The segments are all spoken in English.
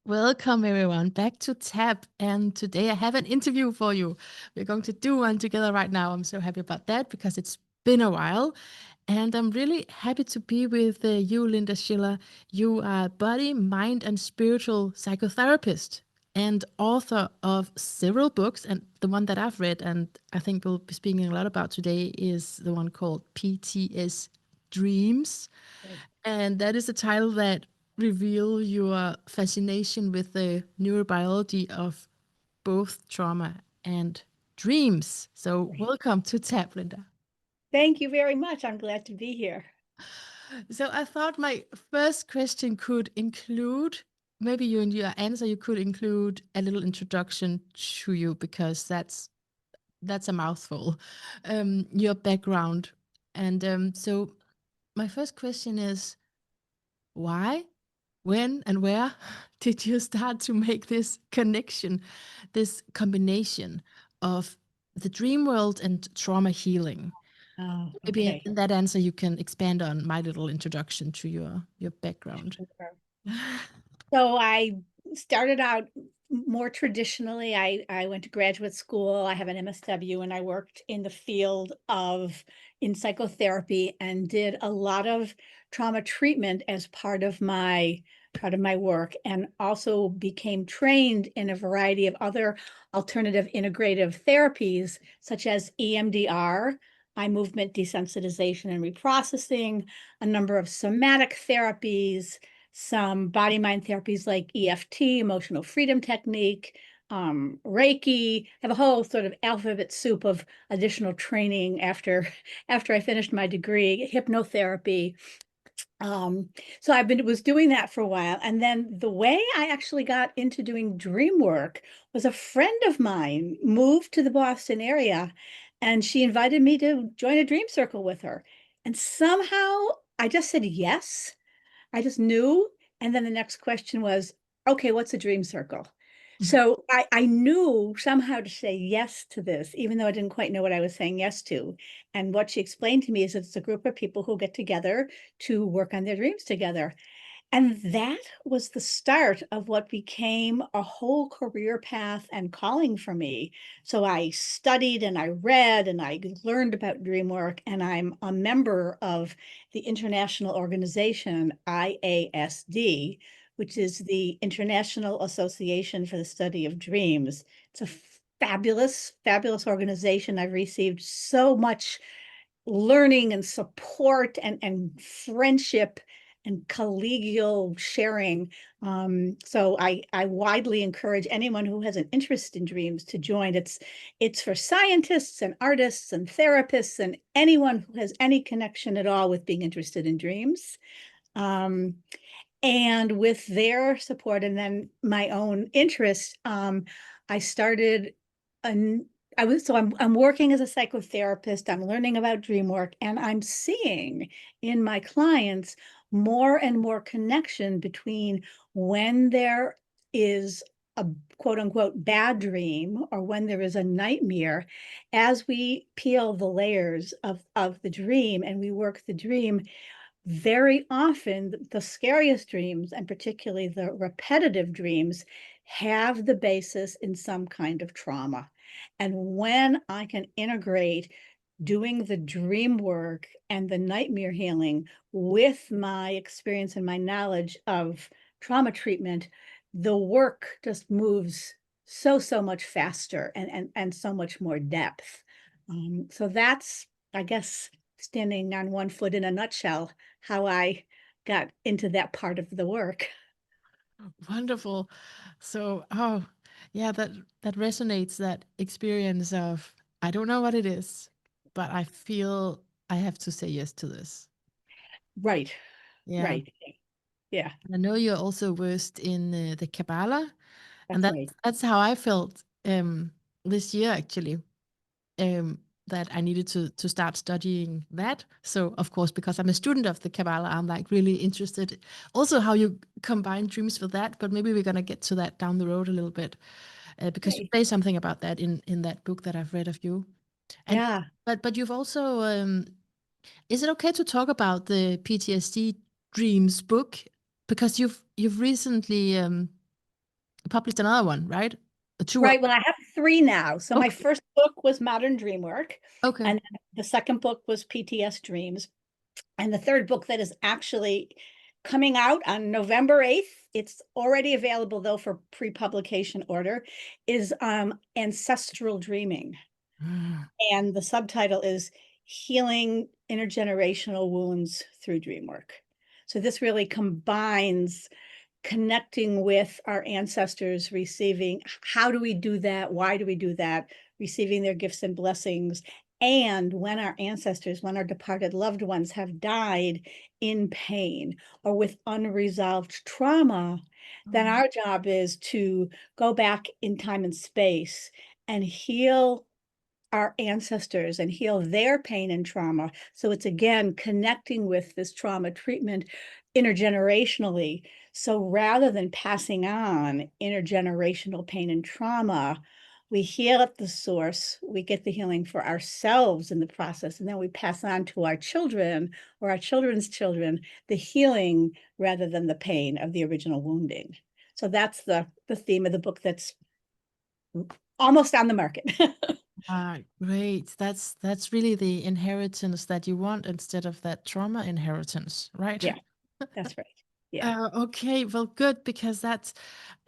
Welcome everyone back to TAP, and today I have an interview for you. We're going to do one together right now. I'm so happy about that because it's been a while, and I'm really happy to be with you, Linda Schiller. You are a body, mind, and spiritual psychotherapist and author of several books, and the one that I've read and I think we'll be speaking a lot about today is the one called PTS Dreams. Right. And that is a title that reveal your fascination with the neurobiology of both trauma and dreams. So Right. welcome to TAP, Linda. Thank you very much. I'm glad to be here. So I thought my first question could include, maybe you in your answer you could include a little introduction to you because that's a mouthful. Your background. And so my first question is why, when, and where did you start to make this connection, this combination of the dream world and trauma healing? Oh, Maybe okay. in that answer, you can expand on my little introduction to your background. Sure. So I started out more traditionally. I went to graduate school. I have an MSW and I worked in the field of in psychotherapy and did a lot of trauma treatment as part of my work, and also became trained in a variety of other alternative integrative therapies such as EMDR, eye movement desensitization and reprocessing, a number of somatic therapies, some body mind therapies like EFT, emotional freedom technique, Reiki. I have a whole sort of alphabet soup of additional training after I finished my degree, hypnotherapy. So was doing that for a while. And then the way I actually got into doing dream work was a friend of mine moved to the Boston area and she invited me to join a dream circle with her. And somehow I just said yes. I just knew. And then the next question was, okay, what's a dream circle? So I knew somehow to say yes to this, even though I didn't quite know what I was saying yes to. And what she explained to me is it's a group of people who get together to work on their dreams together. And that was the start of what became a whole career path and calling for me. So I studied and I read and I learned about dream work, and I'm a member of the international organization IASD, which is the International Association for the Study of Dreams. It's a fabulous, fabulous organization. I've received so much learning and support and friendship and collegial sharing. So I widely encourage anyone who has an interest in dreams to join. It's for scientists and artists and therapists and anyone who has any connection at all with being interested in dreams. Um, and with their support and then my own interest, I started an I'm working as a psychotherapist. I'm learning about dream work, and I'm seeing in my clients more and more connection between when there is a quote unquote bad dream or when there is a nightmare. As we peel the layers of the dream and we work the dream, very often the scariest dreams, and particularly the repetitive dreams, have the basis in some kind of trauma. And when I can integrate doing the dream work and the nightmare healing with my experience and my knowledge of trauma treatment, the work just moves so much faster and so much more depth. So that's, I guess, standing on one foot in a nutshell, how I got into that part of the work. Wonderful. So, oh, yeah, that resonates, that experience of I don't know what it is, but I feel I have to say yes to this. Right, Yeah. right. Yeah, I know you're also versed in the Kabbalah, and that's right. that's how I felt this year actually. Um, that I needed to start studying that. So of course, because I'm a student of the Kabbalah, I'm like really interested. Also, how you combine dreams with that. But maybe we're gonna get to that down the road a little bit, because you Right. say something about that in that book that I've read of you. And Yeah. but you've also is it okay to talk about the PTSD Dreams book because you've recently published another one, right? Two. Right. Well, I have 3 now. So my Okay. first book was Modern Dreamwork, Okay. and then the second book was PTSDreams, and the third book that is actually coming out on November 8th, it's already available though for pre-publication order, is Ancestral Dreaming. And the subtitle is Healing Intergenerational Wounds Through Dreamwork. So this really combines connecting with our ancestors, receiving, how do we do that? Why do we do that? Receiving their gifts and blessings. And when our ancestors, when our departed loved ones have died in pain or with unresolved trauma, then our job is to go back in time and space and heal our ancestors and heal their pain and trauma. So it's again connecting with this trauma treatment intergenerationally. So rather than passing on intergenerational pain and trauma, we heal at the source, we get the healing for ourselves in the process, and then we pass on to our children or our children's children the healing rather than the pain of the original wounding. So that's the theme of the book that's almost on the market. Great. That's really the inheritance that you want instead of that trauma inheritance, right? Yeah, that's right. Yeah. Okay, well, good, because that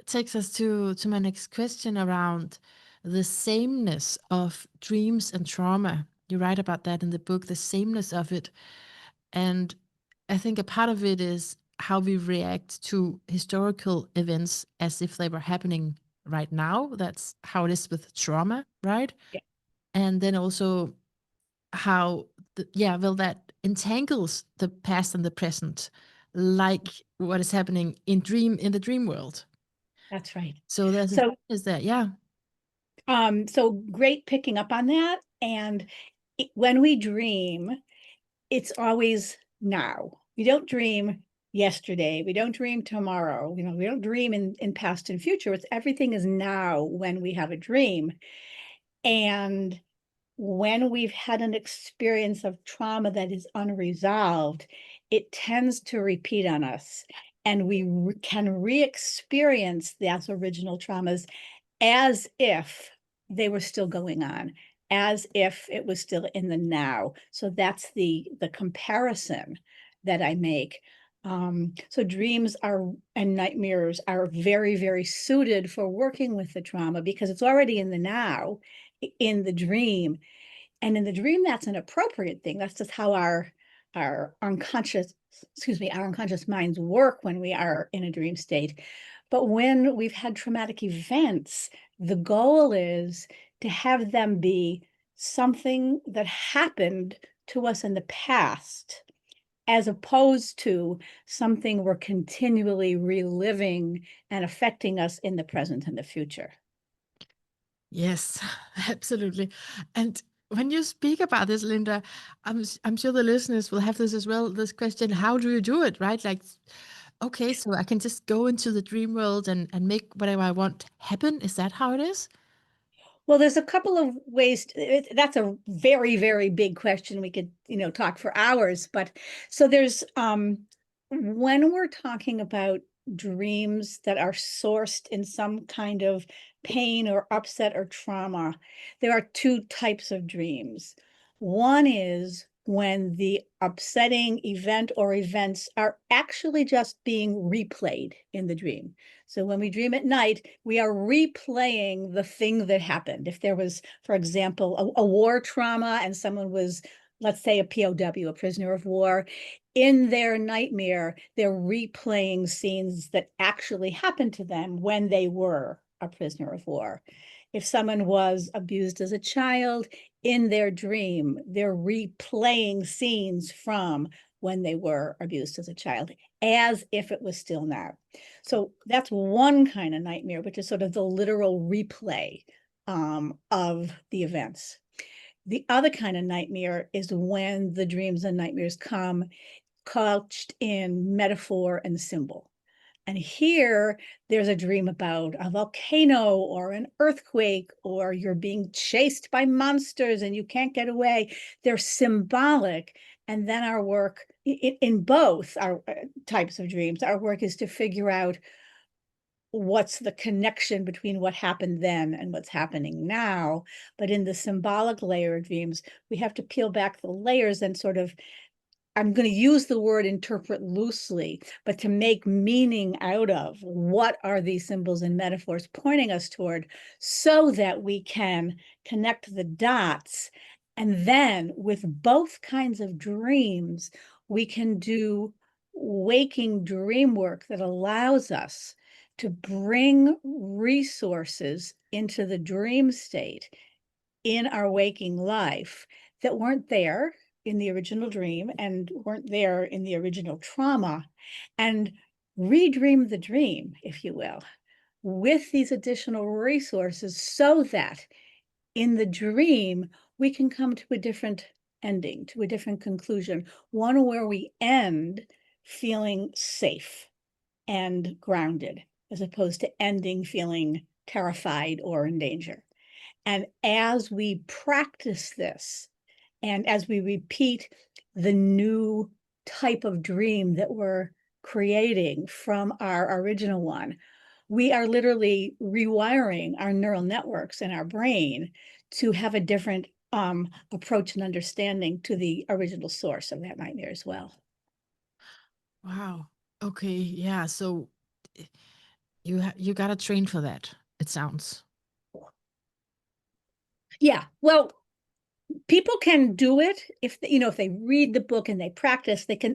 takes us to my next question around the sameness of dreams and trauma. You write about that in the book, the sameness of it. And I think a part of it is how we react to historical events as if they were happening right now. That's how it is with trauma, right? Yeah. And then also how well, that entangles the past and the present, like what is happening in the dream world. That's right. So there's a So, is that, yeah. so great picking up on that. And when we dream, it's always now. We don't dream yesterday. We don't dream tomorrow. You know, we don't dream in past and future. It's everything is now when we have a dream. And when we've had an experience of trauma that is unresolved, it tends to repeat on us. And we can re-experience those original traumas as if they were still going on, as if it was still in the now. So that's the comparison that I make. So dreams are and nightmares are very, very suited for working with the trauma because it's already in the now, in the dream. And in the dream, that's an appropriate thing. That's just how our unconscious, our unconscious minds work when we are in a dream state. But when we've had traumatic events, the goal is to have them be something that happened to us in the past, as opposed to something we're continually reliving and affecting us in the present and the future. Yes, absolutely. And when you speak about this, Linda, I'm sure the listeners will have this as well, this question: how do you do it, right? Like, okay, so I can just go into the dream world and make whatever I want happen. Is that how it is? Well, there's a couple of ways. That's a very, very big question. We could, talk for hours. But so there's when we're talking about dreams that are sourced in some kind of pain or upset or trauma, there are 2 types of dreams. One is when the upsetting event or events are actually just being replayed in the dream. So when we dream at night, we are replaying the thing that happened. If there was, for example, a war trauma and someone was, let's say, a POW, a prisoner of war, in their nightmare, they're replaying scenes that actually happened to them when they were a prisoner of war. If someone was abused as a child, in their dream, they're replaying scenes from when they were abused as a child, as if it was still now. So that's one kind of nightmare, which is sort of the literal replay of the events. The other kind of nightmare is when the dreams and nightmares come couched in metaphor and symbol. And here there's a dream about a volcano or an earthquake, or you're being chased by monsters and you can't get away. They're symbolic. And then our work in both our types of dreams, our work is to figure out what's the connection between what happened then and what's happening now. But in the symbolic layer of dreams, we have to peel back the layers and sort of, I'm going to use the word interpret loosely, but to make meaning out of what are these symbols and metaphors pointing us toward, so that we can connect the dots. And then with both kinds of dreams, we can do waking dream work that allows us to bring resources into the dream state in our waking life that weren't there in the original dream and weren't there in the original trauma, and redream the dream, if you will, with these additional resources, so that in the dream we can come to a different ending, to a different conclusion, one where we end feeling safe and grounded, as opposed to ending feeling terrified or in danger. And as we practice this, and as we repeat the new type of dream that we're creating from our original one, we are literally rewiring our neural networks in our brain to have a different approach and understanding to the original source of that nightmare as well. Wow. Okay. Yeah. So eh, you gotta train for that. It sounds. Yeah, well, people can do it if if they read the book and they practice, they can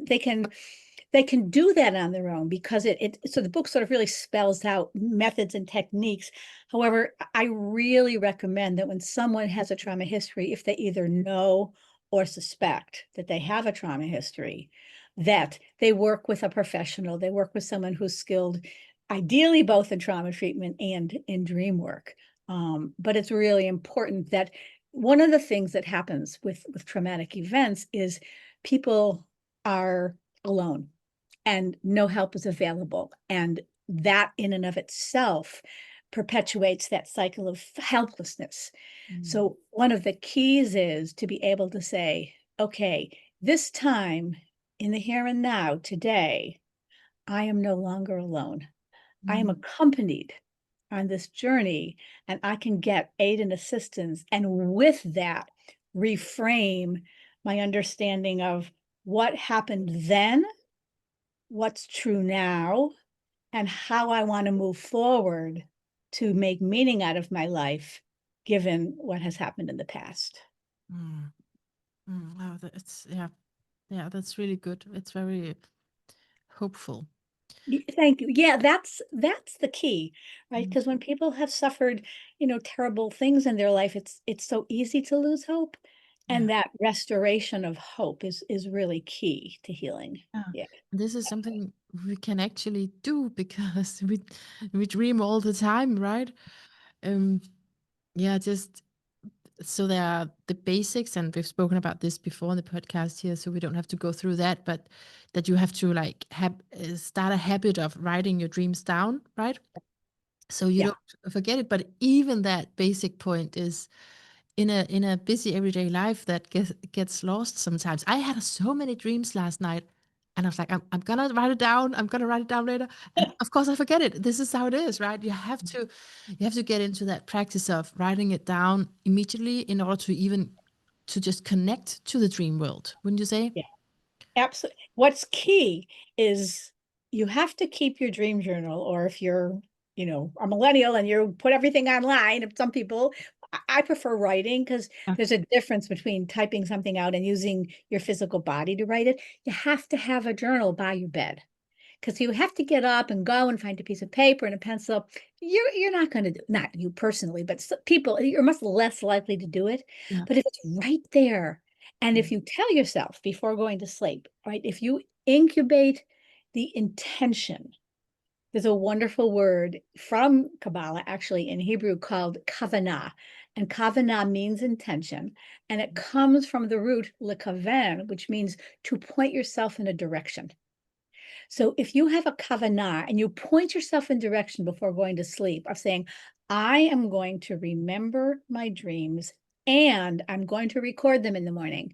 do that on their own, because so the book sort of really spells out methods and techniques. However, I really recommend that when someone has a trauma history, if they either know or suspect that they have a trauma history, that they work with a professional, they work with someone who's skilled, ideally both in trauma treatment and in dream work. But it's really important that one of the things that happens with traumatic events is people are alone and no help is available. And that in and of itself perpetuates that cycle of helplessness. So one of the keys is to be able to say, okay, this time in the here and now, today, I am no longer alone. I am Mm. accompanied on this journey, and I can get aid and assistance. And with that, reframe my understanding of what happened then, what's true now, and how I want to move forward to make meaning out of my life, given what has happened in the past. Mm. Oh, that's yeah, yeah. That's really good. It's very hopeful. Thank you. Yeah, that's the key, right? Mm. Because when people have suffered, terrible things in their life, it's so easy to lose hope, Yeah. and that restoration of hope is really key to healing. Yeah. Yeah. This is something we can actually do because we dream all the time, right? Um. Yeah. Just so there are the basics, and we've spoken about this before in the podcast here, so we don't have to go through that. But that you have to like start a habit of writing your dreams down, right? So you Yeah. don't forget it. But even that basic point is in a busy everyday life that gets lost sometimes. I had so many dreams last night, and I was like, I'm gonna write it down. I'm gonna write it down later, and of course I forget it. This is how it is, right? You have to get into that practice of writing it down immediately in order to even to just connect to the dream world. Wouldn't you say? Yeah. Absolutely. What's key is you have to keep your dream journal, or if you're, a millennial and you put everything online, if some people, I prefer writing, because Yeah. there's a difference between typing something out and using your physical body to write it. You have to have a journal by your bed, because you have to get up and go and find a piece of paper and a pencil. You're not going to do, not you personally, but people, you're much less likely to do it. Yeah. But if it's right there, and if Mm. you tell yourself before going to sleep, right, if you incubate the intention, there's a wonderful word from Kabbalah, actually in Hebrew, called kavanah. And kavanah means intention. And it comes from the root lekaven, which means to point yourself in a direction. So if you have a kavanah and you point yourself in direction before going to sleep of saying, I am going to remember my dreams and I'm going to record them in the morning,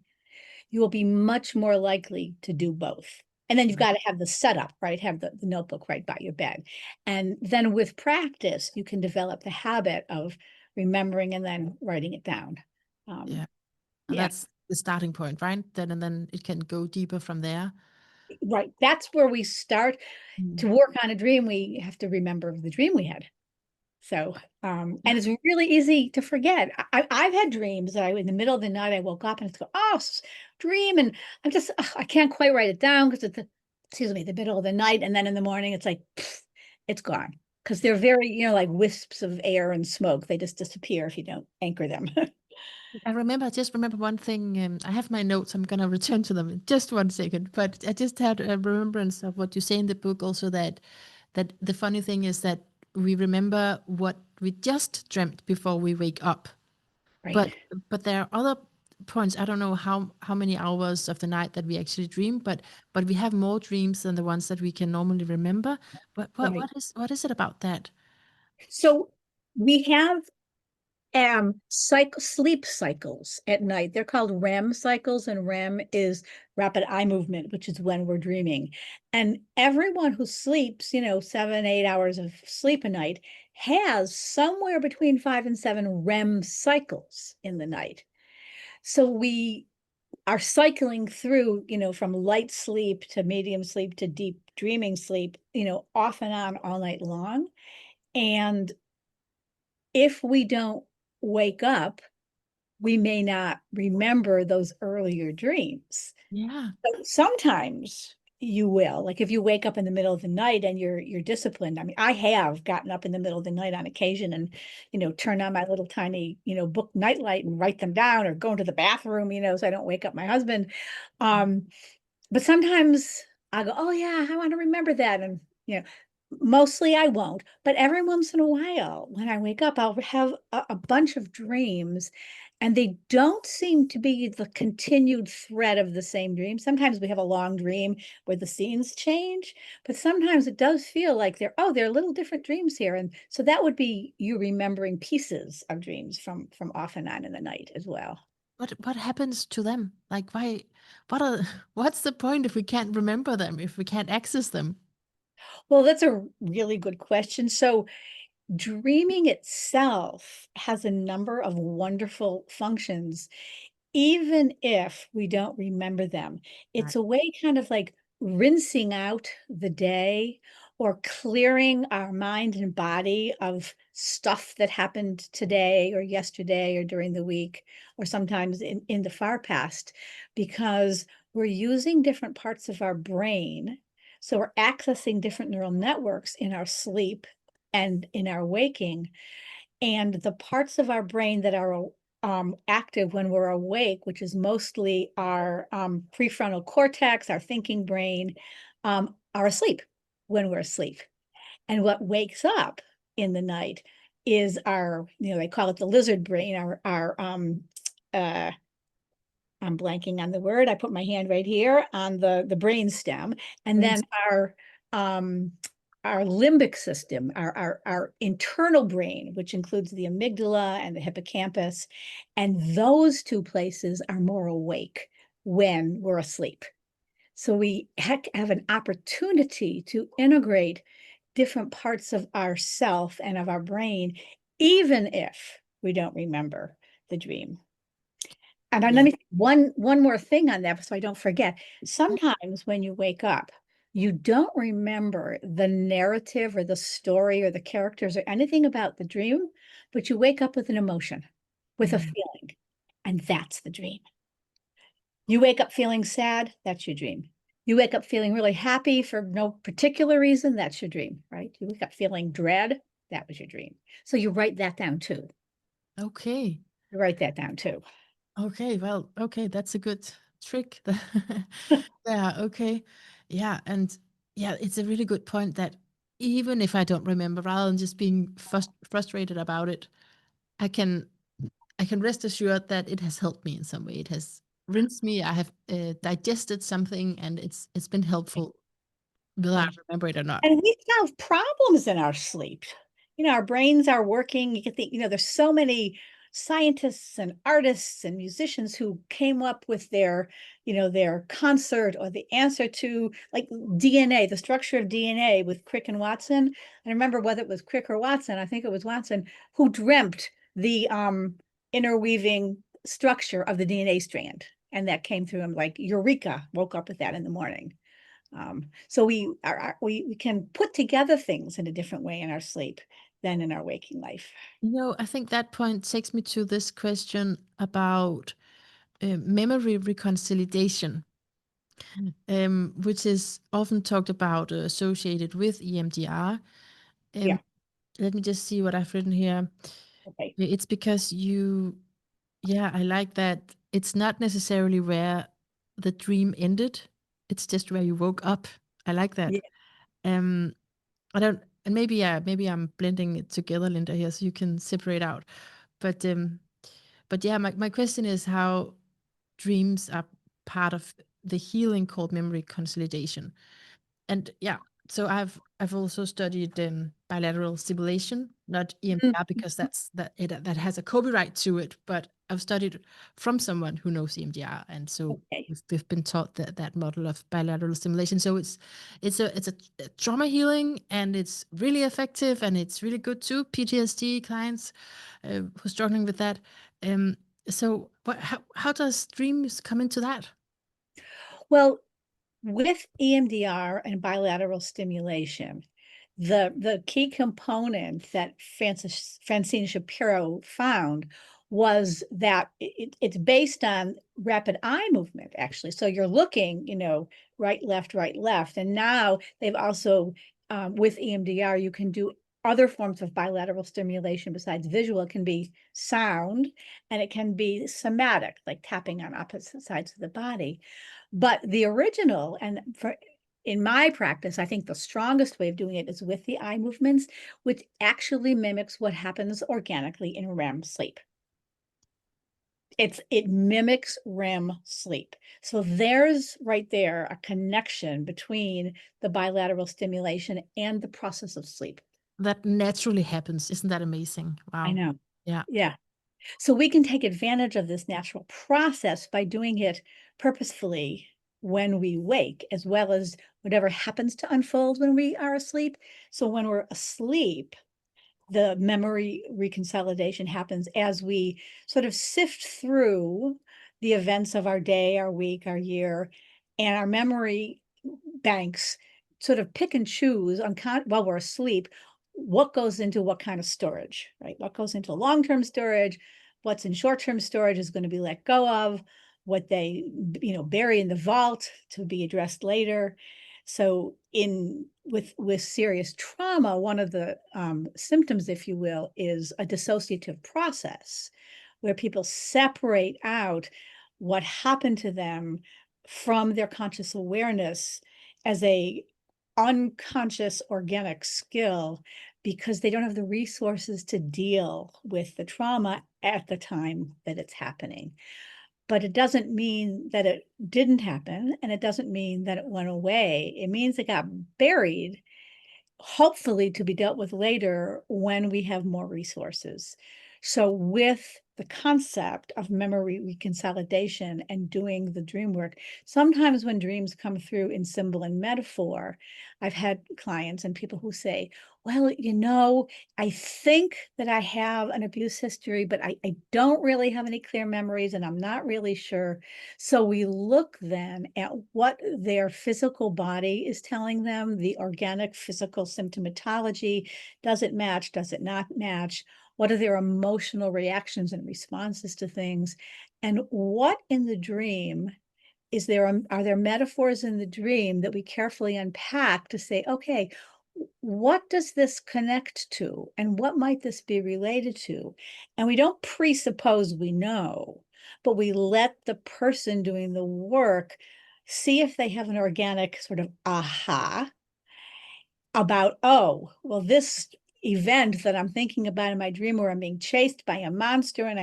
you will be much more likely to do both. And then you've got to have the setup, right? Have the notebook right by your bed. And then with practice, you can develop the habit of remembering and then writing it down. Yeah. And Yeah, that's the starting point, right? Then and then it can go deeper from there. right. That's where we start. Mm. To work on a dream, we have to remember the dream we had. So, and it's really easy to forget. I've had dreams that in the middle of the night, I woke up and it's go, oh, dream. And I'm just, I can't quite write it down because it's excuse me, the middle of the night. And then in the morning, it's like, pff, it's gone. Because they're very, like wisps of air and smoke. They just disappear if you don't anchor them. I just remember one thing. I have my notes. I'm gonna return to them in just 1 second. But I just had a remembrance of what you say in the book. Also, that the funny thing is that we remember what we just dreamt before we wake up. Right. But but there are other points. I don't know how many hours of the night that we actually dream, but we have more dreams than the ones that we can normally remember. But Right. what is it about that? So we have sleep cycles at night. They're called REM cycles, and REM is rapid eye movement, which is when we're dreaming. And everyone who sleeps, 7, 8 hours of sleep a night has somewhere between 5 and 7 REM cycles in the night. So we are cycling through, from light sleep to medium sleep to deep dreaming sleep, off and on all night long. And if we don't wake up, we may not remember those earlier dreams. Yeah. But sometimes you will. Like if you wake up in the middle of the night and you're disciplined. I mean, I have gotten up in the middle of the night on occasion and, turn on my little tiny, book nightlight and write them down or go into the bathroom, so I don't wake up my husband. But sometimes I go, oh yeah, I want to remember that. And, mostly I won't, but every once in a while when I wake up, I'll have a bunch of dreams and they don't seem to be the continued thread of the same dream. Sometimes we have a long dream where the scenes change, but sometimes it does feel like they're little different dreams here. And so that would be you remembering pieces of dreams from off and on in the night as well. What happens to them? Like what are what's the point if we can't remember them, if we can't access them? Well, that's a really good question. So dreaming itself has a number of wonderful functions, even if we don't remember them. Right. It's a way kind of like rinsing out the day or clearing our mind and body of stuff that happened today or yesterday or during the week, or sometimes in the far past, because we're using different parts of our brain. So we're accessing different neural networks in our sleep and in our waking, and the parts of our brain that are active when we're awake, which is mostly our prefrontal cortex, our thinking brain, are asleep when we're asleep. And what wakes up in the night is our, they call it the lizard brain, uh, I'm blanking on the word. I put my hand right here on the brain stem, and then Brains. um, our limbic system, our internal brain, which includes the amygdala and the hippocampus, and those two places are more awake when we're asleep. So we have an opportunity to integrate different parts of ourself and of our brain, even if we don't remember the dream. And let Yeah. me one more thing on that so I don't forget. Sometimes when you wake up, you don't remember the narrative or the story or the characters or anything about the dream, but you wake up with an emotion, with a Mm. feeling, and that's the dream. You wake up feeling sad, that's your dream. You wake up feeling really happy for no particular reason, that's your dream, right? You wake up feeling dread, that was your dream. So you write that down too. Okay. You write that down too. Okay. Well, okay, that's a good trick. Yeah, okay. Yeah, and yeah, it's a really good point that even if I don't remember, rather than just being frustrated about it, I can I can rest assured that it has helped me in some way. It has rinsed me. I have digested something, and it's been helpful, whether I Right. remember it or not. And we have problems in our sleep. Our brains are working. You get there's so many scientists and artists and musicians who came up with their, their concert or the answer to like DNA, the structure of DNA with Crick and Watson. I remember whether it was Crick or Watson, I think it was Watson, who dreamt the interweaving structure of the DNA strand. And that came through him like Eureka, woke up with that in the morning. So we can put together things in a different way in our sleep than in our waking life. I think that point takes me to this question about memory reconsolidation, which is often talked about associated with EMDR. Yeah. Um, Let me just see what I've written here. Okay. It's because yeah, I like that. It's not necessarily where the dream ended. It's just where you woke up. I like that. Yeah. Um, I don't, and maybe, yeah, maybe I'm blending it together, Linda, here, so you can separate out. But, but yeah, my question is how dreams are part of the healing called memory consolidation. And yeah, so I've also studied bilateral stimulation, not Mhm. EMDR because that has a copyright to it, but I've studied from someone who knows EMDR, and so Okay. we've been taught that model of bilateral stimulation. So it's a trauma healing, and it's really effective, and it's really good to PTSD clients who's struggling with that. Um, so how does dreams come into that? Well, with EMDR and bilateral stimulation, the key component that Francine Shapiro found was that it's based on rapid eye movement, actually. So you're looking, right, left. And now they've also, with EMDR, you can do other forms of bilateral stimulation besides visual. It can be sound and it can be somatic, like tapping on opposite sides of the body. But the original, and in my practice, I think the strongest way of doing it is with the eye movements, which actually mimics what happens organically in REM sleep. It mimics REM sleep. So there's right there a connection between the bilateral stimulation and the process of sleep. That naturally happens. Isn't that amazing? I Wow. know. Yeah. Yeah. So we can take advantage of this natural process by doing it purposefully when we wake, as well as whatever happens to unfold when we are asleep. So when we're asleep, the memory reconsolidation happens as we sort of sift through the events of our day, our week, our year, and our memory banks sort of pick and choose while we're asleep what goes into what kind of storage, right? What goes into long-term storage, what's in short-term storage is going to be let go of, what they bury in the vault to be addressed later. So with serious trauma, one of the symptoms, if you will, is a dissociative process where people separate out what happened to them from their conscious awareness as a unconscious organic skill because they don't have the resources to deal with the trauma at the time that it's happening. But it doesn't mean that it didn't happen, and it doesn't mean that it went away. It means it got buried, hopefully to be dealt with later when we have more resources. So with the concept of memory reconsolidation and doing the dream work, sometimes when dreams come through in symbol and metaphor, I've had clients and people who say, well, I think that I have an abuse history, but I don't really have any clear memories and I'm not really sure. So we look then at what their physical body is telling them, the organic physical symptomatology. Does it match? Does it not match? What are their emotional reactions and responses to things? And what in the dream are there metaphors in the dream that we carefully unpack to say, okay, what does this connect to? And what might this be related to? And we don't presuppose we know, but we let the person doing the work see if they have an organic sort of aha about, oh, well, this event that I'm thinking about in my dream where I'm being chased by a monster and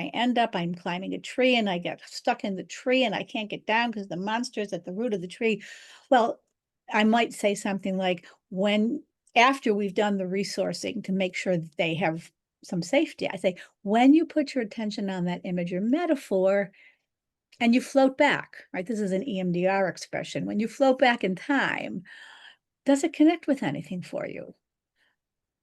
I'm climbing a tree and I get stuck in the tree and I can't get down because the monster is at the root of the tree. Well, I might say something like, after we've done the resourcing to make sure that they have some safety. I say, when you put your attention on that image or metaphor and you float back, right? This is an EMDR expression. When you float back in time, does it connect with anything for you?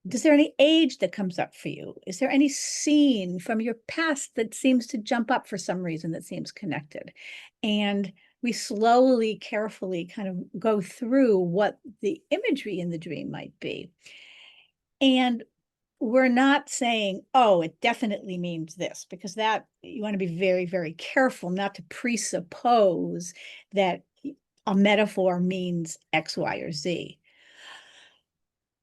Is there any age that comes up for you? Is there any scene from your past that seems to jump up for some reason that seems connected? And we slowly, carefully kind of go through what the imagery in the dream might be. And we're not saying, oh, it definitely means this, because that you want to be very, very careful not to presuppose that a metaphor means X, Y, or Z.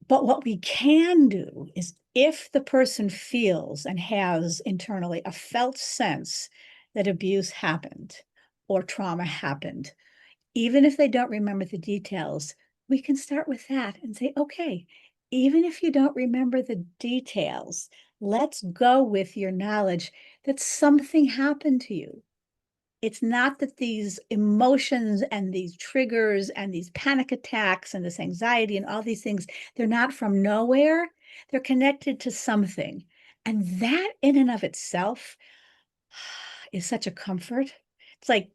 But what we can do is if the person feels and has internally a felt sense that abuse happened or trauma happened, even if they don't remember the details, we can start with that and say, okay, even if you don't remember the details, let's go with your knowledge that something happened to you. It's not that these emotions and these triggers and these panic attacks and this anxiety and all these things, they're not from nowhere. They're connected to something. And that in and of itself is such a comfort. It's like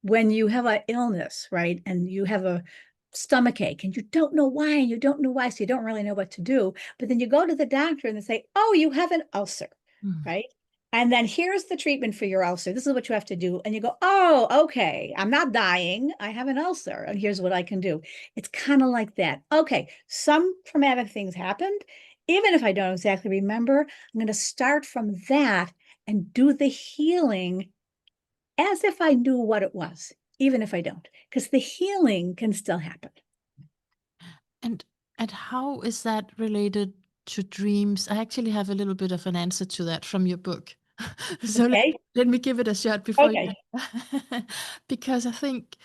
when you have an illness, right? And you have a stomach ache and you don't know why, and you don't know why, so you don't really know what to do. But then you go to the doctor and they say, oh, you have an ulcer, right? And then here's the treatment for your ulcer. This is what you have to do. And you go, oh, okay, I'm not dying. I have an ulcer. And here's what I can do. It's kind of like that. Okay, some traumatic things happened. Even if I don't exactly remember, I'm going to start from that and do the healing as if I knew what it was, even if I don't, because the healing can still happen. And how is that related to dreams? I actually have a little bit of an answer to that from your book. So Okay. let me give it a shot before Okay. you because I think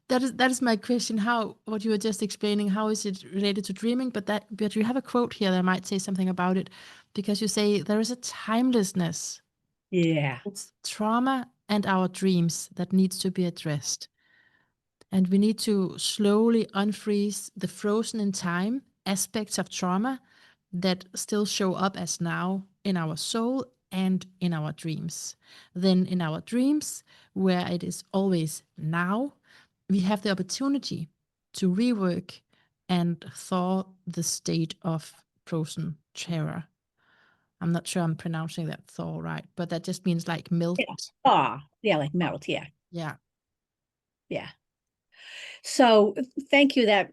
that is my question. How what you were just explaining, how is it related to dreaming? But you have a quote here that might say something about it because you say there is a timelessness. Yeah. It's trauma and our dreams that needs to be addressed. And we need to slowly unfreeze the frozen in time aspects of trauma that still show up as now in our soul and in our dreams. Then, in our dreams, where it is always now, we have the opportunity to rework and thaw the state of frozen terror. I'm not sure I'm pronouncing that thaw right, but that just means like melt. Yeah. Ah, yeah, like melt. Yeah. Yeah. Yeah. So thank you. That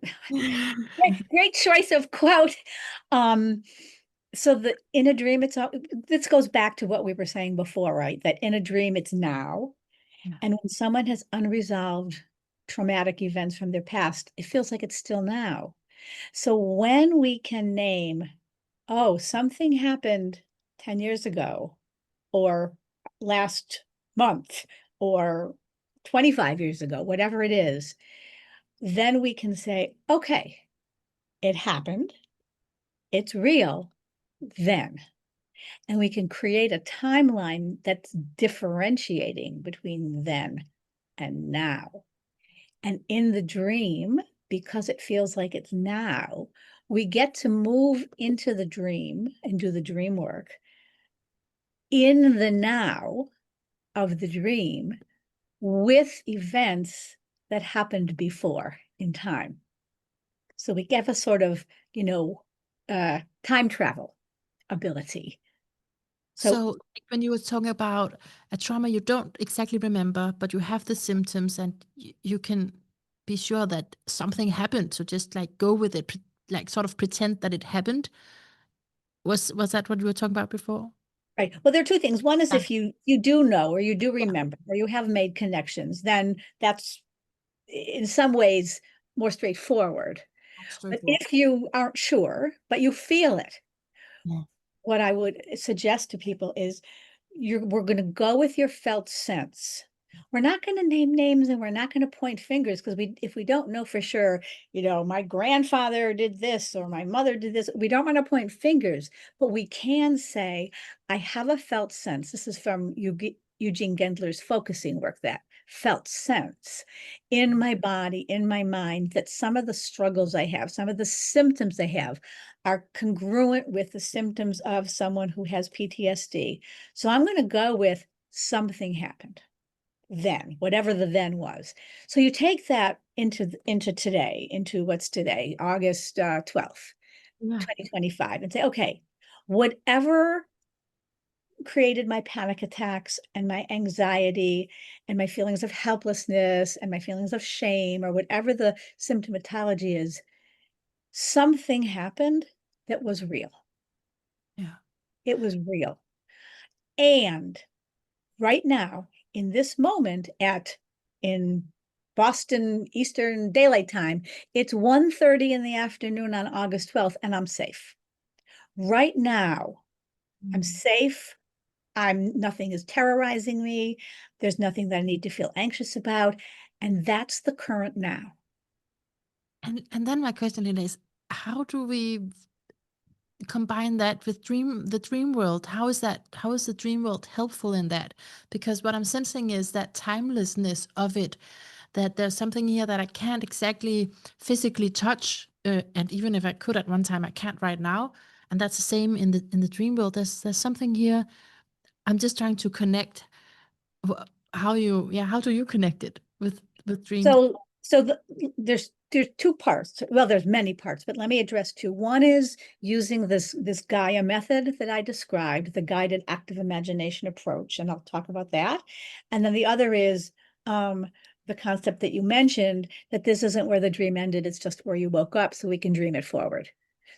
great choice of quote. So in a dream, this goes back to what we were saying before, right? That in a dream, it's now. Yeah. And when someone has unresolved traumatic events from their past, it feels like it's still now. So when we can name, oh, something happened 10 years ago, or last month, or 25 years ago, whatever it is, then we can say, okay, it happened, it's real, then. And we can create a timeline that's differentiating between then and now. And in the dream, because it feels like it's now, we get to move into the dream and do the dream work in the now of the dream with events that happened before in time. So we get a sort of, time travel ability. So, like when you were talking about a trauma you don't exactly remember, but you have the symptoms and you can be sure that something happened. So just like go with it, like sort of pretend that it happened. Was that what you were talking about before? right. Well, there are two things. One is Yeah. if you do know, or you do Yeah. remember, or you have made connections, then that's in some ways more straightforward. But Straightforward. if you aren't sure, but you feel it, Yeah. what I would suggest to people is we're going to go with your felt sense. We're not going to name names and we're not going to point fingers, because if we don't know for sure, my grandfather did this or my mother did this, we don't want to point fingers, but we can say, I have a felt sense. This is from Eugene Gendler's focusing work, that felt sense in my body, in my mind, that some of the struggles I have, some of the symptoms I have, are congruent with the symptoms of someone who has PTSD. So I'm going to go with something happened then, whatever the then was. So you take that into today, into what's today, August 12th, Yeah. 2025, and say, okay, whatever created my panic attacks and my anxiety and my feelings of helplessness and my feelings of shame, or whatever the symptomatology is, something happened that was real. Yeah. It was real. And right now, in this moment, in Boston Eastern Daylight Time, it's 1:30 in the afternoon on August 12th, and I'm safe. Right now, I'm safe. Nothing is terrorizing me. There's nothing that I need to feel anxious about. And that's the current now. And then my question, Linda, is how do we combine that with the dream world? How is the dream world helpful in that? Because what I'm sensing is that timelessness of it, that there's something here that I can't exactly physically touch, and even if I could at one time, I can't right now. And that's the same in the dream world. There's something here. I'm just trying to connect. How do you connect it with dreams? So there's two parts. Well, there's many parts, but let me address two. One is using this Gaia method that I described, the guided active imagination approach, and I'll talk about that. And then the other is the concept that you mentioned, that this isn't where the dream ended, it's just where you woke up, so we can dream it forward.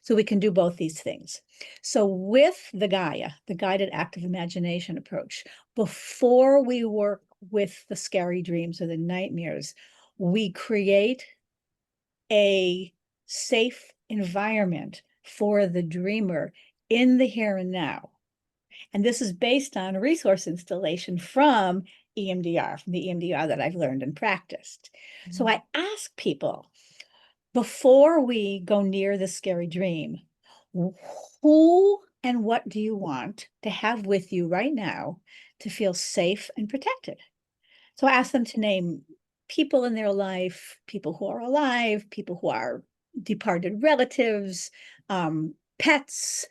So we can do both these things. So with the Gaia, the guided active imagination approach, before we work with the scary dreams or the nightmares, we create a safe environment for the dreamer in the here and now. And this is based on a resource installation from EMDR, from the EMDR that I've learned and practiced. So I ask people, before we go near the scary dream, who and what do you want to have with you right now to feel safe and protected? So I ask them to name people in their life, people who are alive, people who are departed relatives, pets,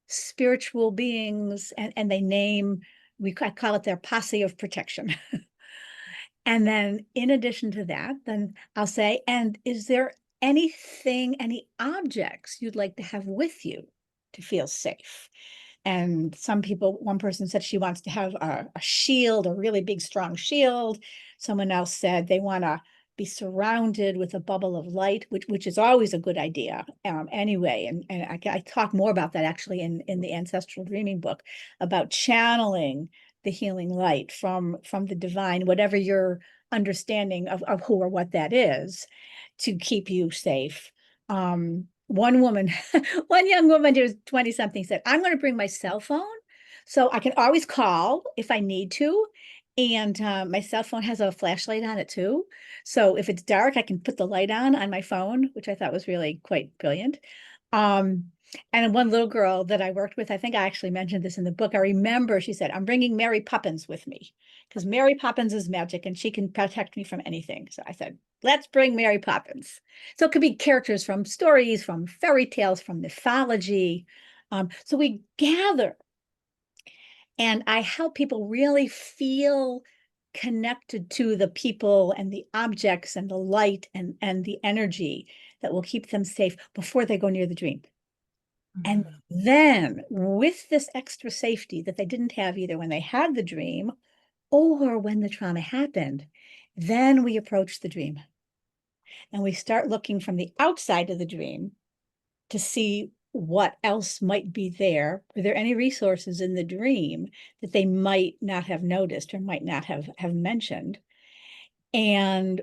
spiritual beings, and they name, I call it their posse of protection. And then in addition to that, then I'll say, and is there anything, any objects you'd like to have with you to feel safe? And one person said she wants to have a shield, a really big, strong shield. Someone else said they want to be surrounded with a bubble of light, which is always a good idea anyway. And I talk more about that actually in the Ancestral Dreaming book, about channeling the healing light from the divine, whatever your understanding of who or what that is, to keep you safe. One woman, one young woman who's 20 something said, I'm going to bring my cell phone so I can always call if I need to. And my cell phone has a flashlight on it too. So if it's dark, I can put the light on my phone, which I thought was really quite brilliant. And one little girl that I worked with, I think I actually mentioned this in the book. I remember she said, I'm bringing Mary Poppins with me because Mary Poppins is magic and she can protect me from anything. So I said, let's bring Mary Poppins. So it could be characters from stories, from fairy tales, from mythology. So we gather, and I help people really feel connected to the people and the objects and the light and the energy that will keep them safe before they go near the dream. And then with this extra safety that they didn't have either when they had the dream or when the trauma happened, then we approach the dream. And we start looking from the outside of the dream to see what else might be there. Are there any resources in the dream that they might not have noticed or might not have mentioned? And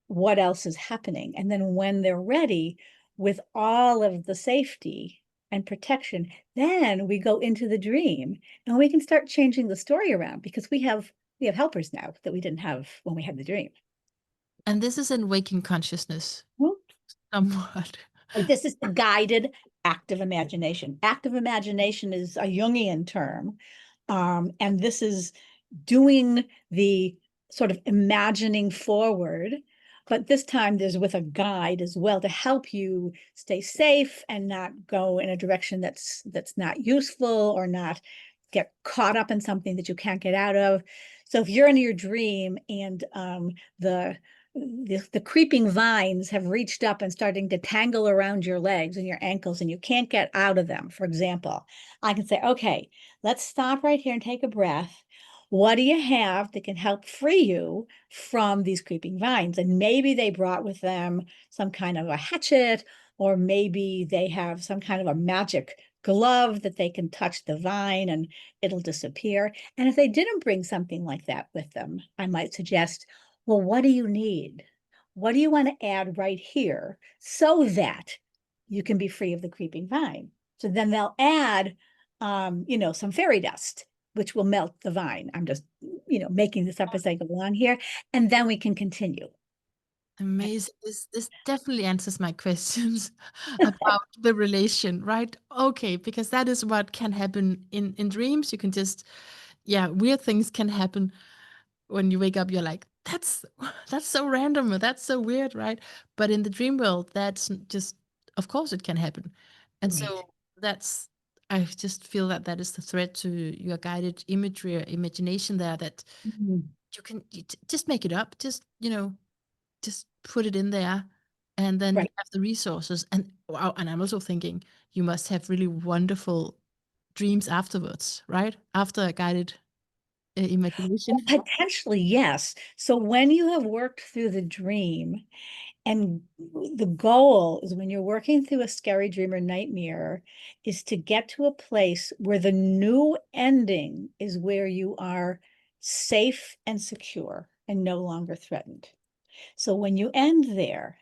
what else is happening? And then when they're ready with all of the safety and protection, then we go into the dream and we can start changing the story around because we have helpers now that we didn't have when we had the dream. And this is in waking consciousness, Well, somewhat. this is the guided active imagination. Active imagination is a Jungian term. And this is doing the sort of imagining forward but this time there's with a guide as well to help you stay safe and not go in a direction that's not useful, or not get caught up in something that you can't get out of. So if you're in your dream and the creeping vines have reached up and starting to tangle around your legs and your ankles and you can't get out of them, for example, I can say, okay, let's stop right here and take a breath. What do you have that can help free you from these creeping vines? And maybe they brought with them some kind of a hatchet, or maybe they have some kind of a magic glove that they can touch the vine and it'll disappear. And if they didn't bring something like that with them, I might suggest, well, what do you need? What do you want to add right here so that you can be free of the creeping vine? So then they'll add, some fairy dust, which will melt the vine. I'm just, making this up as I go along here, and then we can continue. Amazing. This definitely answers my questions about the relation, right? Okay, because that is what can happen in dreams. You can just, yeah, weird things can happen when you wake up. You're like, that's so random, or that's so weird, right? But in the dream world, that's just, of course, it can happen. And Right. so that's, I just feel that that is the thread to your guided imagery or imagination there, that Mhm. just make it up, just put it in there, and then you Right. have the resources. And wow, and I'm also thinking you must have really wonderful dreams afterwards, right? After a guided imagination. Potentially, yes. So when you have worked through the dream, and the goal is, when you're working through a scary dream or nightmare, is to get to a place where the new ending is where you are safe and secure and no longer threatened. So when you end there,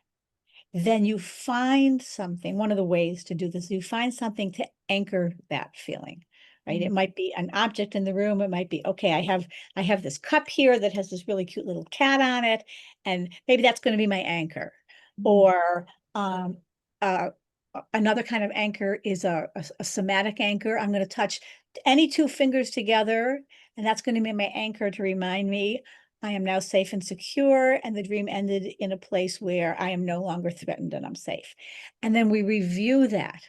then you find something. One of the ways to do this, you find something to anchor that feeling, right? Mm, It might be an object in the room. It might be, okay, I have this cup here that has this really cute little cat on it, and maybe that's going to be my anchor. mm, Or uh, another kind of anchor is a somatic anchor. I'm going to touch any two fingers together, and that's going to be my anchor to remind me I am now safe and secure, and the dream ended in a place where I am no longer threatened and I'm safe. And then we review that.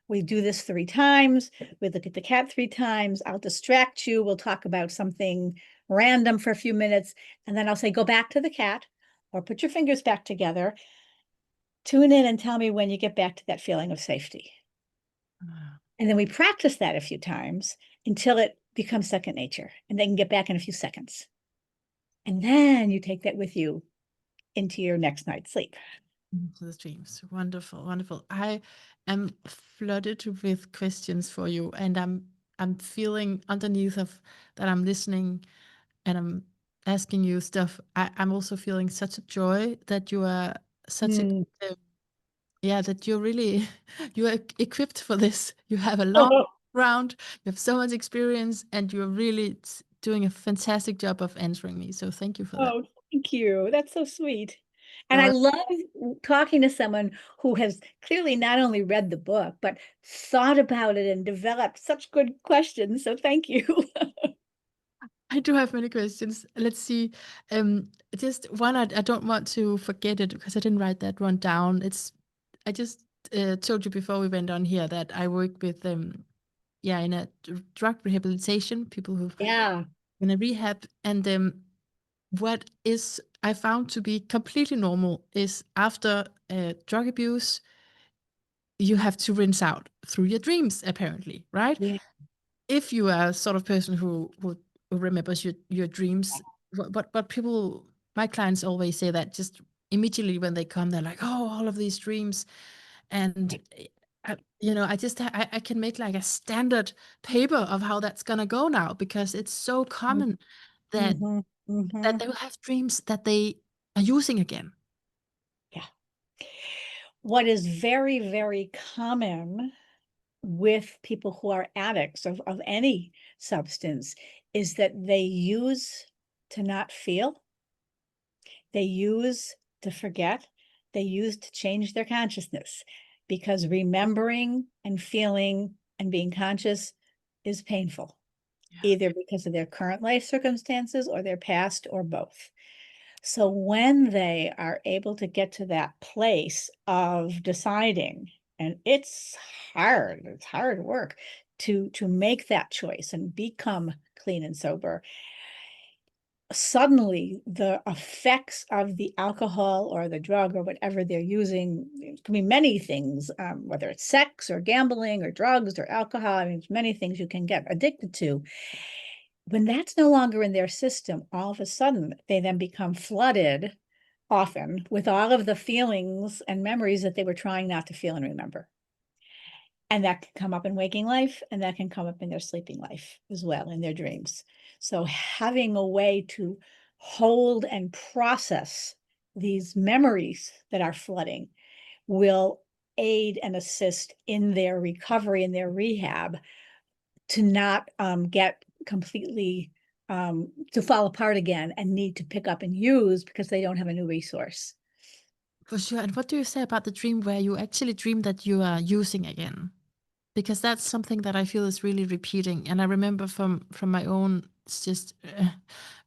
We do this 3 times. We look at the cat 3 times. I'll distract you. We'll talk about something random for a few minutes. And then I'll say, go back to the cat, or put your fingers back together. Tune in and tell me when you get back to that feeling of safety. ah, And then we practice that a few times until it becomes second nature, and they can get back in a few seconds. And then you take that with you into your next night's sleep. into the dreams. Wonderful, wonderful. I am flooded with questions for you, and I'm feeling underneath of that I'm listening and I'm asking you stuff. I'm also feeling such a joy that you are such a Mm. uh, yeah, that you're really you are equipped for this. You have a long background, you have so much experience, and you're really doing a fantastic job of answering me. So thank you for that. Oh, thank you. That's so sweet. And I Well, love talking to someone who has clearly not only read the book, but thought about it and developed such good questions. So thank you. I do have many questions. Let's see. Just one, I don't want to forget it because I didn't write that one down. I just told you before we went on here that I work with yeah, in a drug rehabilitation, people who Yeah. in a rehab, and what is I found to be completely normal is after drug abuse, you have to rinse out through your dreams, apparently, right? Yeah. If you are a sort of person who remembers your dreams, what people, my clients always say that just immediately when they come, they're like, oh, all of these dreams, and I just I can make like a standard paper of how that's gonna go now, because it's so common that Mm-hmm. Mm-hmm. they will have dreams that they are using again. Yeah. What is very, very common with people who are addicts of any substance is that they use to not feel, they use to forget, they use to change their consciousness, because remembering and feeling and being conscious is painful, Yeah. either because of their current life circumstances or their past, or both. So when they are able to get to that place of deciding, and it's hard work to make that choice and become clean and sober, suddenly the effects of the alcohol or the drug or whatever they're using, it can be many things, whether it's sex or gambling or drugs or alcohol. I mean, there's many things you can get addicted to. When that's no longer in their system, all of a sudden they then become flooded, often with all of the feelings and memories that they were trying not to feel and remember. And that can come up in waking life, and that can come up in their sleeping life as well, in their dreams. So having a way to hold and process these memories that are flooding will aid and assist in their recovery and their rehab, to not get completely to fall apart again and need to pick up and use because they don't have a new resource. For sure. And what do you say about the dream where you actually dream that you are using again? Because that's something that I feel is really repeating. And I remember from my own, it's just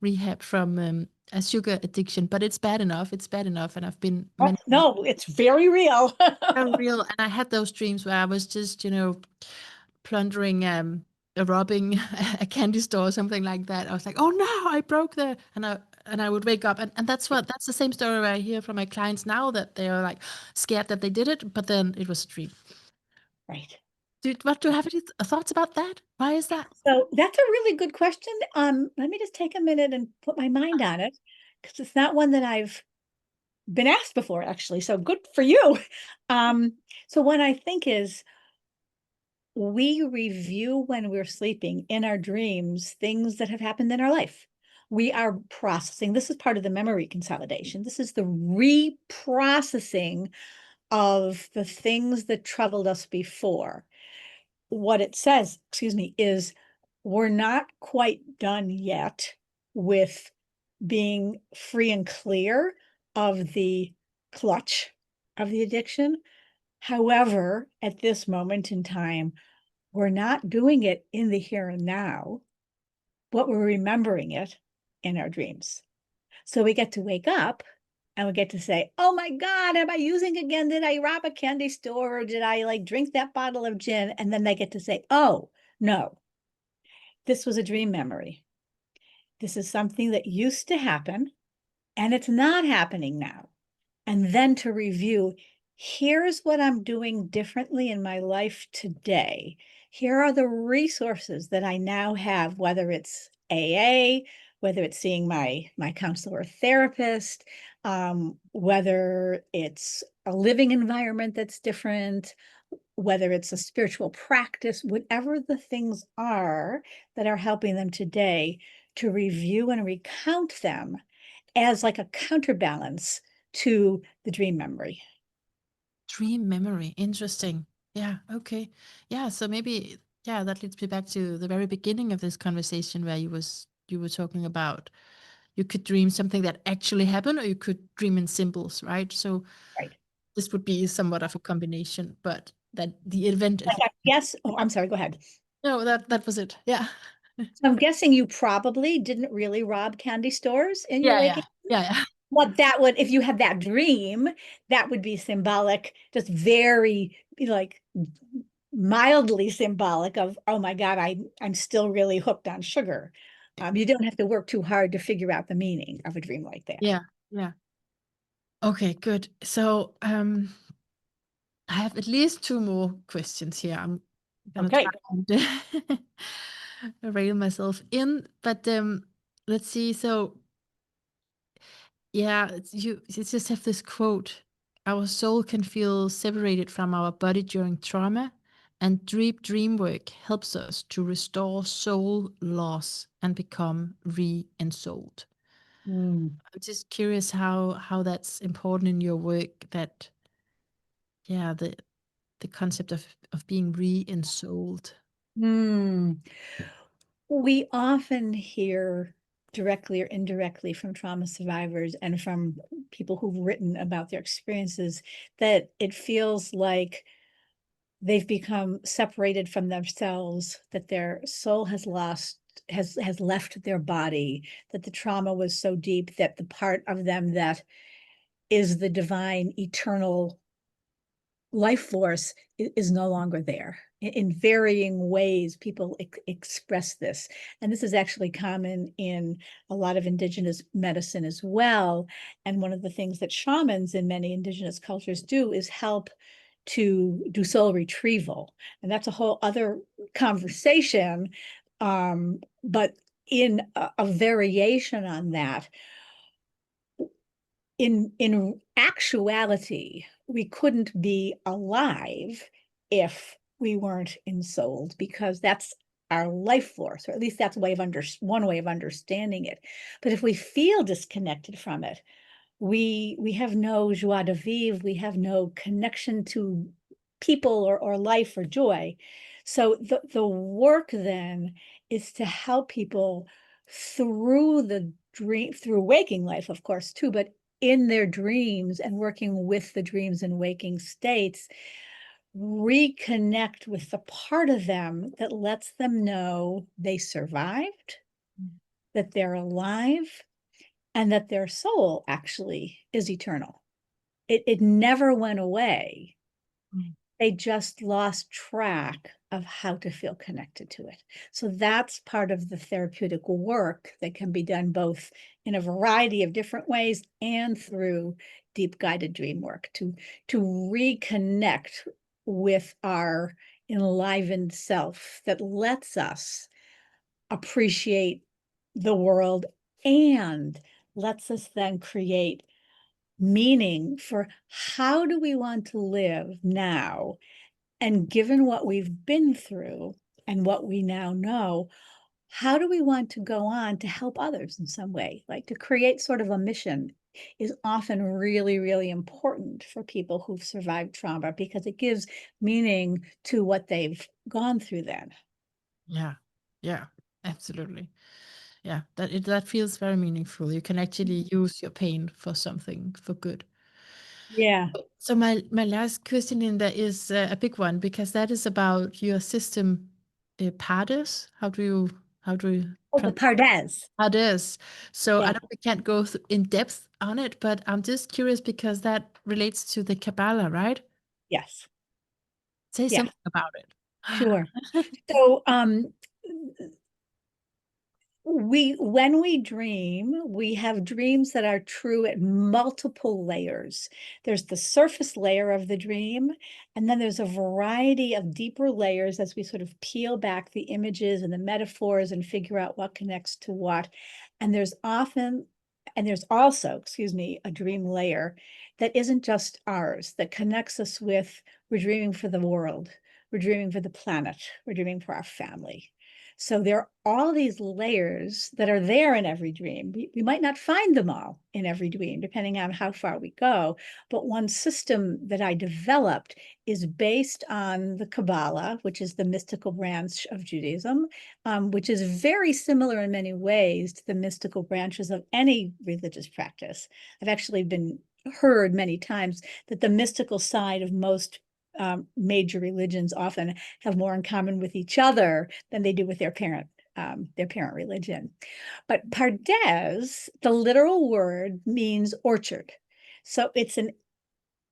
rehab from a sugar addiction, but it's bad enough. It's bad enough. And I've been Oh, many no, it's very real. so real. And I had those dreams where I was just, plundering, robbing a candy store or something like that. I was like, oh no, I broke the, and I would wake up, and that's the same story I hear from my clients now, that they are like scared that they did it, but then it was a dream. Right. What do you have any thoughts about that? Why is that? So that's a really good question. Let me just take a minute and put my mind on it, because it's not one that I've been asked before, actually. So good for you. So what I think is, we review when we're sleeping in our dreams things that have happened in our life. We are processing. This is part of the memory consolidation. This is the reprocessing of the things that troubled us before. What it says, excuse me, is we're not quite done yet with being free and clear of the clutch of the addiction. However, at this moment in time, we're not doing it in the here and now, but we're remembering it in our dreams. So we get to wake up and we get to say, oh my God, am I using again? Did I rob a candy store? Or did I like drink that bottle of gin? And then they get to say, oh, no, this was a dream memory. This is something that used to happen and it's not happening now. And then to review, here's what I'm doing differently in my life today. Here are the resources that I now have, whether it's AA, whether it's seeing my counselor or therapist, whether it's a living environment that's different, whether it's a spiritual practice, whatever the things are that are helping them today, to review and recount them as like a counterbalance to the dream memory. Dream memory. Interesting. Yeah. Okay. Yeah. So maybe, yeah, that leads me back to the very beginning of this conversation where you were talking about you could dream something that actually happened, or you could dream in symbols, right? So Right. this would be somewhat of a combination, but that the event at least. Yes. Oh, I'm sorry. Go ahead. No, that was it. Yeah. So I'm guessing you probably didn't really rob candy stores in your Yeah, yeah, waking. yeah, yeah. What that would, if you had that dream, that would be symbolic, just very like mildly symbolic of, oh my God, I'm still really hooked on sugar. You don't have to work too hard to figure out the meaning of a dream like that. Yeah, yeah. Okay, good. So I have at least two more questions here. I'm gonna try Okay. and rail myself in, but let's see. So yeah, you just have this quote. Our soul can feel separated from our body during trauma, and dreamwork helps us to restore soul loss and become re-ensouled. Mm. I'm just curious how that's important in your work, that yeah, the concept of being re-ensouled. Mm. We often hear directly or indirectly from trauma survivors and from people who've written about their experiences that it feels like they've become separated from themselves, that their soul has lost has left their body, that the trauma was so deep that the part of them that is the divine eternal life force is no longer there. In varying ways, people express this. And this is actually common in a lot of indigenous medicine as well. And one of the things that shamans in many indigenous cultures do is help to do soul retrieval. And that's a whole other conversation. But in a variation on that, in actuality, we couldn't be alive if we weren't ensouled, because that's our life force, or at least that's one way of understanding it. But if we feel disconnected from it, we have no joie de vivre, we have no connection to people or life or joy. So the work then is to help people through the dream, through waking life, of course, too, but in their dreams and working with the dreams and waking states, reconnect with the part of them that lets them know they survived, that they're alive, and that their soul actually is eternal. It never went away. Mm. They just lost track of how to feel connected to it. So that's part of the therapeutic work that can be done both in a variety of different ways and through deep guided dream work to reconnect with our enlivened self that lets us appreciate the world and lets us then create meaning for how do we want to live now. And given what we've been through and what we now know, how do we want to go on to help others in some way? Like to create sort of a mission is often really, really important for people who've survived trauma, because it gives meaning to what they've gone through then. Yeah, yeah, absolutely. Yeah, that feels very meaningful. You can actually use your pain for something for good. Yeah. So my last question in there is a big one, because that is about your system, Pardes. How do you Oh, the pronounce Pardes. Pardes? So I Yeah. know we can't go in depth on it, but I'm just curious because that relates to the Kabbalah, right? Yes. Say Yeah. something about it. Sure. So when we dream, we have dreams that are true at multiple layers. There's the surface layer of the dream, and then there's a variety of deeper layers as we sort of peel back the images and the metaphors and figure out what connects to what. And there's also, excuse me, a dream layer that isn't just ours, that connects us with, we're dreaming for the world, we're dreaming for the planet, we're dreaming for our family. So there are all these layers that are there in every dream. We might not find them all in every dream, depending on how far we go. But one system that I developed is based on the Kabbalah, which is the mystical branch of Judaism, which is very similar in many ways to the mystical branches of any religious practice. I've actually been heard many times that the mystical side of most major religions often have more in common with each other than they do with their parent religion. But Pardes, the literal word, means orchard. So it's an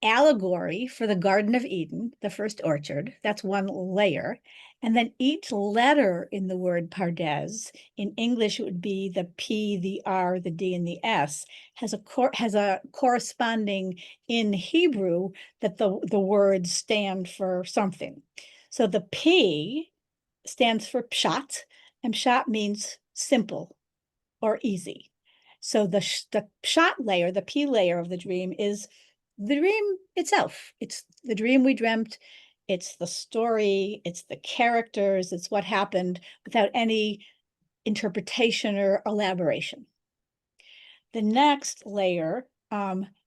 allegory for the Garden of Eden, the first orchard. That's one layer. And then each letter in the word Pardes, in English, it would be the P, the R, the D, and the S, has a corresponding in Hebrew that the words stand for something. So the P stands for pshat, and pshat means simple or easy. So the pshat layer, the P layer of the dream, is the dream itself. It's the dream we dreamt. It's the story. It's the characters. It's what happened without any interpretation or elaboration. The next layer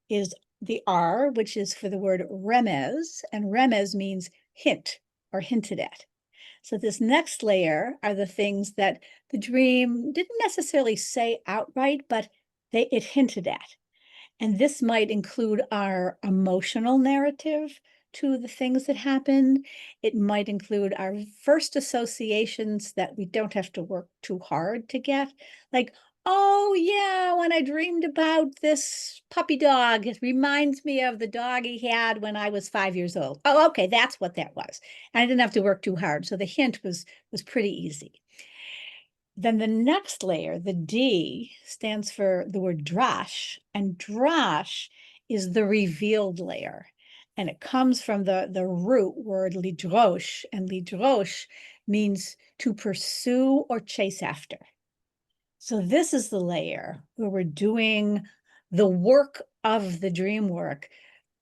is the R, which is for the word remez, and remez means hint or hinted at. So this next layer are the things that the dream didn't necessarily say outright, but it hinted at. And this might include our emotional narrative, to the things that happened. It might include our first associations that we don't have to work too hard to get. Like, oh yeah, when I dreamed about this puppy dog, it reminds me of the dog he had when I was 5 years old. Oh, okay, that's what that was. And I didn't have to work too hard. So the hint was pretty easy. Then the next layer, the D, stands for the word drash, and drash is the revealed layer. And it comes from the root word lidrosh, and lidrosh means to pursue or chase after. So this is the layer where we're doing the work of the dream work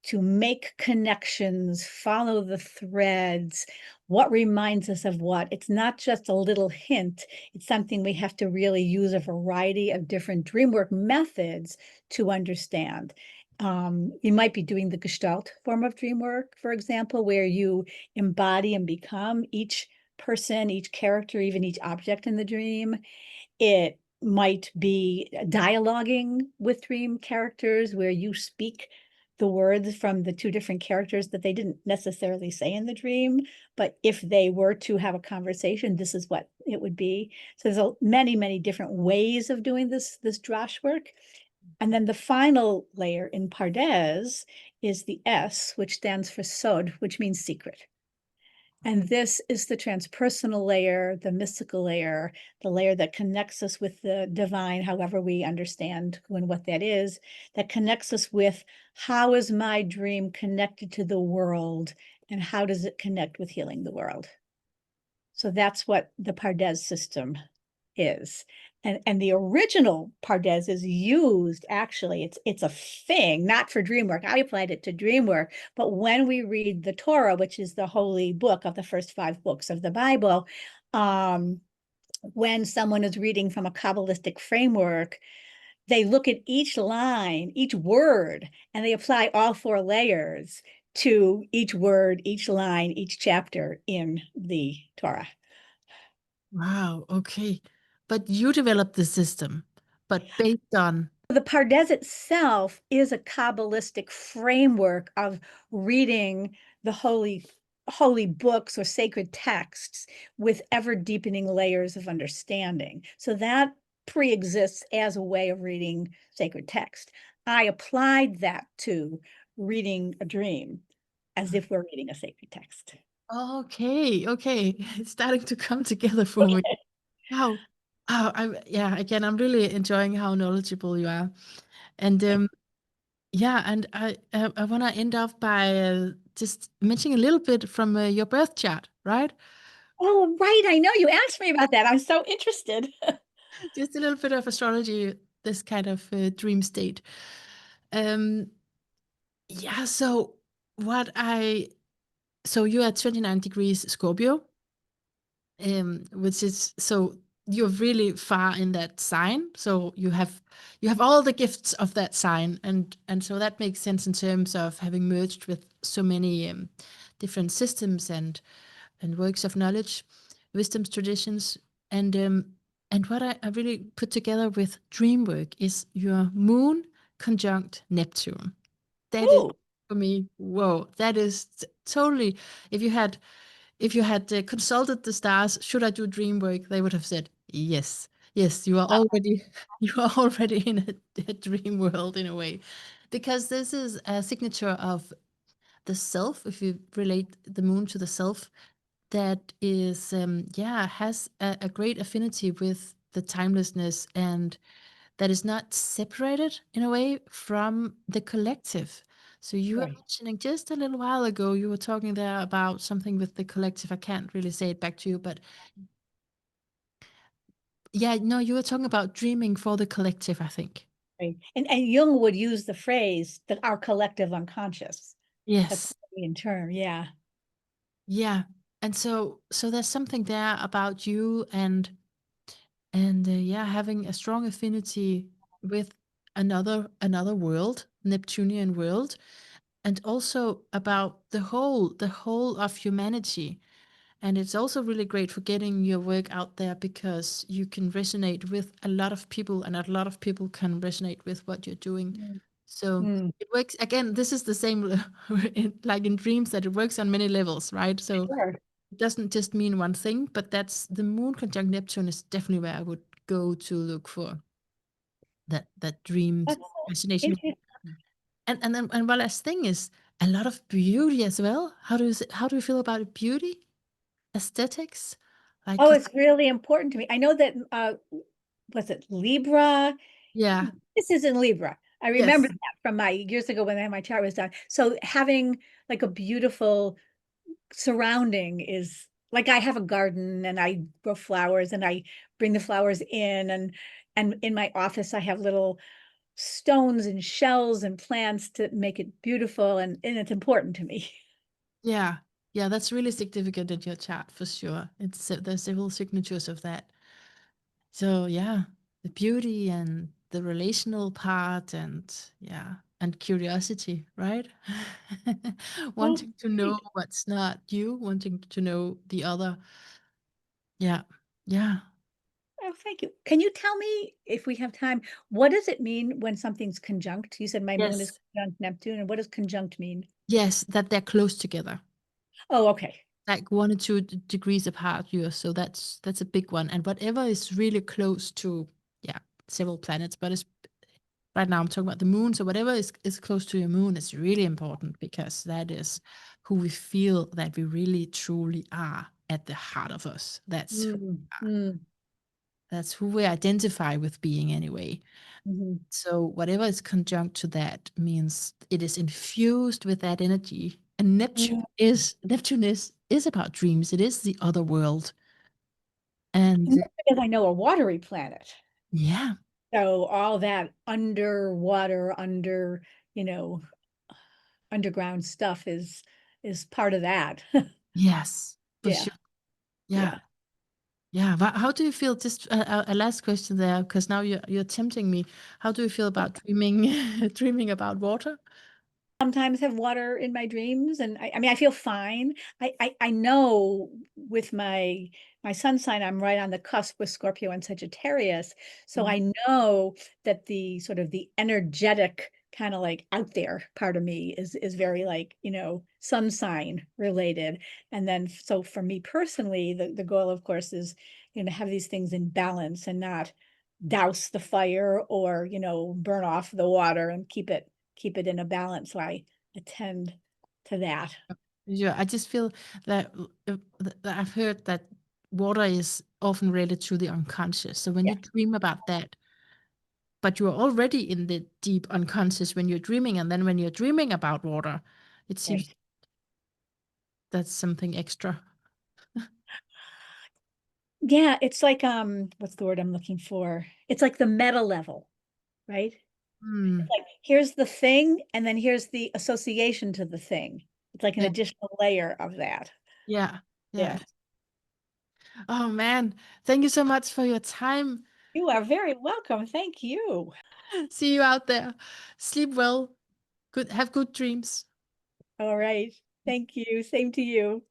to make connections, follow the threads, what reminds us of what. It's not just a little hint. It's something we have to really use a variety of different dream work methods to understand. You might be doing the Gestalt form of dream work, for example, where you embody and become each person, each character, even each object in the dream. It might be dialoguing with dream characters where you speak the words from the two different characters that they didn't necessarily say in the dream, but if they were to have a conversation, this is what it would be. So there's many, many different ways of doing this drash work. And then the final layer in Pardes is the S, which stands for Sod, which means secret. And this is the transpersonal layer, the mystical layer, the layer that connects us with the divine, however we understand who and what that is, that connects us with how is my dream connected to the world and how does it connect with healing the world? So that's what the Pardes system is. And the original Pardes is used, actually, it's a thing, not for dream work. I applied it to dream work, but when we read the Torah, which is the holy book of the first 5 books of the Bible, when someone is reading from a Kabbalistic framework, they look at each line, each word, and they apply all 4 layers to each word, each line, each chapter in the Torah. Wow. Okay. But you developed the system, but based on. The Pardes itself is a Kabbalistic framework of reading the holy books or sacred texts with ever deepening layers of understanding. So that pre-exists as a way of reading sacred text. I applied that to reading a dream as if we're reading a sacred text. Okay. Okay. It's starting to come together for me. Wow. Oh, yeah, again, I'm really enjoying how knowledgeable you are. And yeah, and I want to end off by just mentioning a little bit from your birth chart, right? Oh, right. I know you asked me about that. I'm so interested. Just a little bit of astrology, this kind of dream state. Um, yeah, so what I so you are 29 degrees Scorpio, which is so you're really far in that sign. So you have all the gifts of that sign, and so that makes sense in terms of having merged with so many different systems and works of knowledge, wisdoms, traditions, and what I really put together with Dreamwork is your moon conjunct Neptune. That is Oh, for me, whoa, that is totally. If you had consulted the stars, should I do dream work? They would have said yes. Yes, you are already you are already in a dream world in a way, because this is a signature of the self. If you relate the moon to the self, that is yeah, has a great affinity with the timelessness, and that is not separated in a way from the collective. So you were right. mentioning just a little while ago, you were talking there about something with the collective. I can't really say it back to you, but yeah, no, you were talking about dreaming for the collective, I think. Right. And Jung would use the phrase that our collective unconscious. That's Yes. the in term, yeah. Yeah. And so there's something there about you and yeah, having a strong affinity with another world, Neptunian world, and also about the whole of humanity. And it's also really great for getting your work out there because you can resonate with a lot of people, and a lot of people can resonate with what you're doing. Mm. So Mm, it works again. This is the same like in dreams, that it works on many levels, right? So sure. it doesn't just mean one thing, but that's the moon conjunct Neptune is definitely where I would go to look for that dream That's so fascination. interesting. And one last thing is a lot of beauty as well. How do you feel about beauty, aesthetics? Like, Oh, 'cause- it's really important to me. I know that, was it Libra? yeah, This is in Libra. I remember yes, that from my years ago when my chart was done. So having like a beautiful surrounding is like I have a garden and I grow flowers and I bring the flowers in and in my office I have little stones and shells and plants to make it beautiful and it's important to me. yeah, yeah. That's really significant in your chart for sure. There's several signatures of that. So yeah, the beauty and the relational part, and yeah, and curiosity, right? Oh, Wanting to know great. what's not you, wanting to know the other. Yeah, yeah. Oh, thank you. Can you tell me if we have time, what does it mean when something's conjunct? You said my moon is Yes. conjunct Neptune, and what does conjunct mean? Yes, that they're close together, Oh, okay. like 1 or 2 degrees apart. So that's a big one. And whatever is really close to, yeah, several planets, but it's right now I'm talking about the moon. So whatever is close to your moon is really important, because that is who we feel that we really truly are at the heart of us. Mm, mm, That's who we identify with being anyway. mhm, So whatever is conjunct to that means it is infused with that energy. And mm. Neptune is about dreams. It is the other world. And And that's because I know a watery planet. yeah, So all that underwater, you know, underground stuff is part of that. yes, for Yeah, sure. Yeah. yeah. Yeah. How do you feel? Just a last question there, because now you're tempting me. How do you feel about dreaming, dreaming about water? Sometimes have water in my dreams and I mean I feel fine. I know with my sun sign I'm right on the cusp with Scorpio and Sagittarius. So Mm. I know that the sort of the energetic kind of like out there part of me is very like, sun sign related. And then so for me personally, the goal of course is, have these things in balance and not douse the fire or, burn off the water and keep it in a balance. So I attend to that. Yeah, I just feel that that I've heard that water is often related to the unconscious. So when Yeah, you dream about that, but you're already in the deep unconscious when you're dreaming, and then when you're dreaming about water, it seems right. that's something extra. Yeah, it's like what's the word I'm looking for? It's like the meta level, right? It's Hmm. like here's the thing and then here's the association to the thing. It's like an Yeah, additional layer of that. yeah, Yeah. yeah. Oh man, thank you so much for your time. You are very welcome. Thank you. See you out there. Sleep well. Have good dreams. All right. Thank you. Same to you.